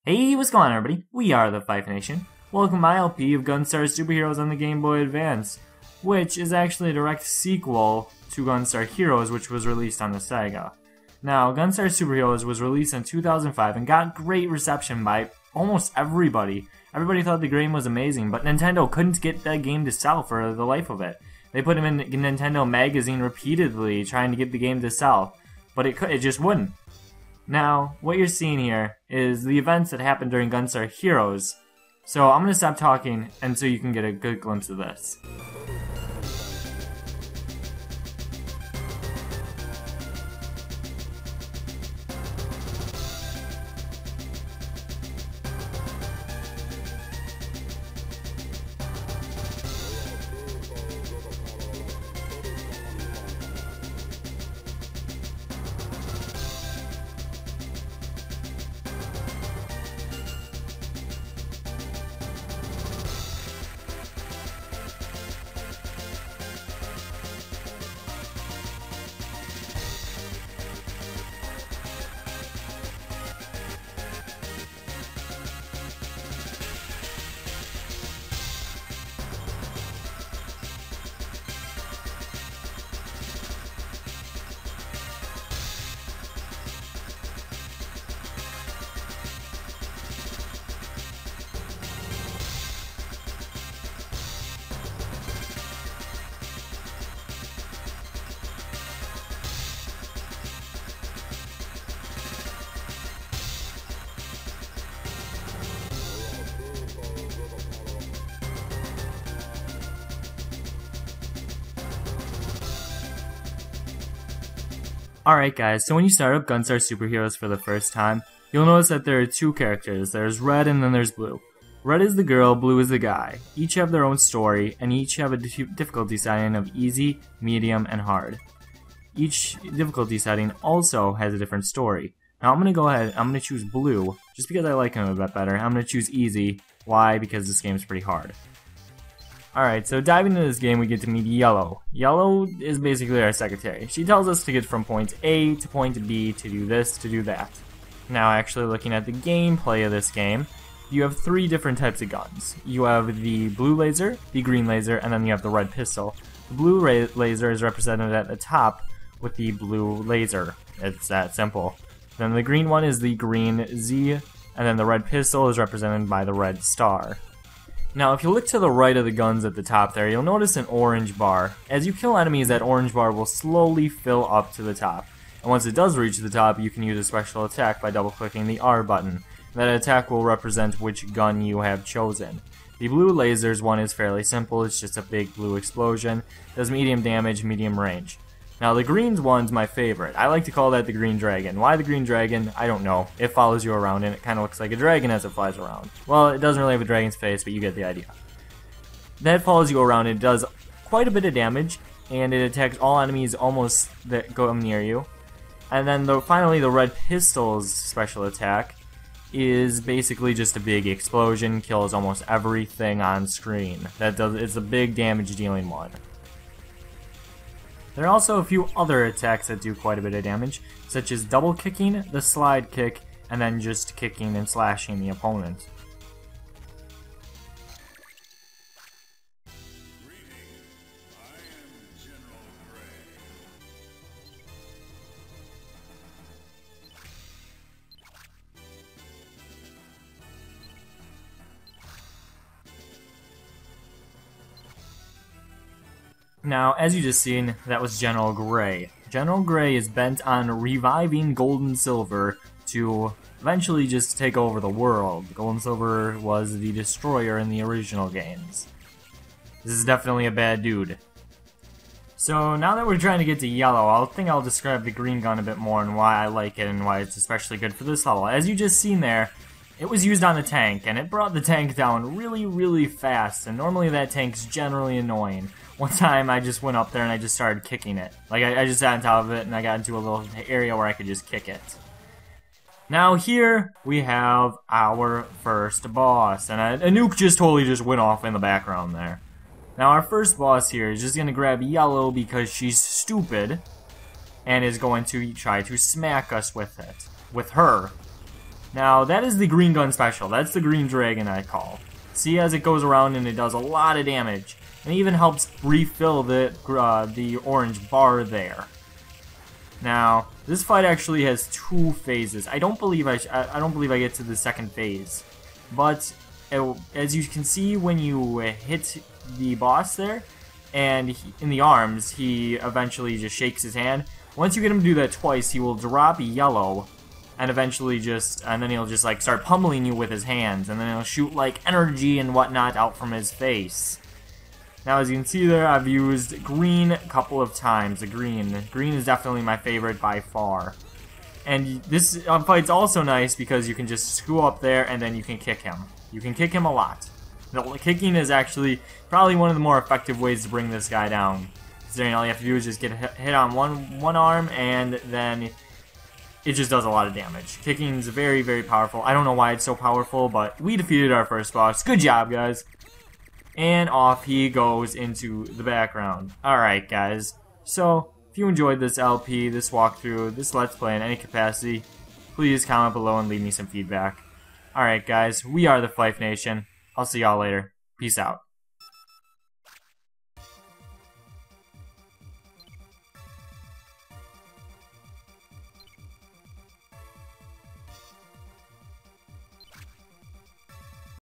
Hey, what's going on, everybody? We are the TheFifeNation. Welcome to my LP of Gunstar Super Heroes on the Game Boy Advance, which is actually a direct sequel to Gunstar Heroes, which was released on the Sega. Now, Gunstar Super Heroes was released in 2005 and got great reception by almost everybody. Everybody thought the game was amazing, but Nintendo couldn't get that game to sell for the life of it. They put him in Nintendo Magazine repeatedly trying to get the game to sell, but it just wouldn't. Now, what you're seeing here is the events that happened during Gunstar Heroes. So I'm going to stop talking and so you can get a good glimpse of this. Alright guys, so when you start up Gunstar Super Heroes for the first time, you'll notice that there are two characters. There's Red and then there's Blue. Red is the girl, Blue is the guy. Each have their own story, and each have a difficulty setting of easy, medium, and hard. Each difficulty setting also has a different story. Now I'm going to go ahead, I'm going to choose Blue, just because I like him a bit better. I'm going to choose easy. Why? Because this game is pretty hard. Alright, so diving into this game, we get to meet Yellow. Yellow is basically our secretary. She tells us to get from point A to point B, to do this, to do that. Now, actually looking at the gameplay of this game, you have three different types of guns. You have the blue laser, the green laser, and then you have the red pistol. The blue laser is represented at the top with the blue laser. It's that simple. Then the green one is the green Z, and then the red pistol is represented by the red star. Now, if you look to the right of the guns at the top there, you'll notice an orange bar. As you kill enemies, that orange bar will slowly fill up to the top. And once it does reach the top, you can use a special attack by double-clicking the R button. That attack will represent which gun you have chosen. The blue lasers one is fairly simple, it's just a big blue explosion. Does medium damage, medium range. Now, the green one's my favorite. I like to call that the green dragon. Why the green dragon? I don't know. It follows you around and it kind of looks like a dragon as it flies around. Well, it doesn't really have a dragon's face, but you get the idea. That follows you around. It does quite a bit of damage, and it attacks all enemies almost that go near you. And then finally, the red pistol's special attack is basically just a big explosion, kills almost everything on screen. It's a big damage dealing one. There are also a few other attacks that do quite a bit of damage, such as double kicking, the slide kick, and then just kicking and slashing the opponent. Now, as you just seen, that was General Gray. General Gray is bent on reviving Gold and Silver to eventually just take over the world. Gold and Silver was the destroyer in the original games. This is definitely a bad dude. So now that we're trying to get to Yellow, I think I'll describe the green gun a bit more and why I like it and why it's especially good for this level. As you just seen there, it was used on a tank, and it brought the tank down really, really fast, and normally that tank's generally annoying. One time I just went up there and I just started kicking it. Like, I just sat on top of it and I got into a little area where I could just kick it. Now here we have our first boss, and a nuke just totally just went off in the background there. Now our first boss here is just going to grab Yellow because she's stupid, and is going to try to smack us with it. With her. Now, that is the green gun special. That's the green dragon I call. See, as it goes around and it does a lot of damage. And it even helps refill the orange bar there. Now, this fight actually has 2 phases. I don't believe I get to the second phase. But, as you can see when you hit the boss there, and in the arms, he eventually just shakes his hand. Once you get him to do that twice, he will drop yellow, and eventually and then he'll just like start pummeling you with his hands, and then he'll shoot like energy and whatnot out from his face. Now, as you can see there, I've used green a couple of times. Green is definitely my favorite by far. And this fight's also nice because you can just go up there and then you can kick him. You can kick him a lot. The kicking is actually probably one of the more effective ways to bring this guy down. Considering all you have to do is just get hit on one arm, and then it just does a lot of damage. Kicking is very, very powerful. I don't know why it's so powerful, but we defeated our first boss. Good job, guys. And off he goes into the background. Alright, guys. So, if you enjoyed this LP, this walkthrough, this Let's Play in any capacity, please comment below and leave me some feedback. Alright, guys. We are the Fife Nation. I'll see y'all later. Peace out.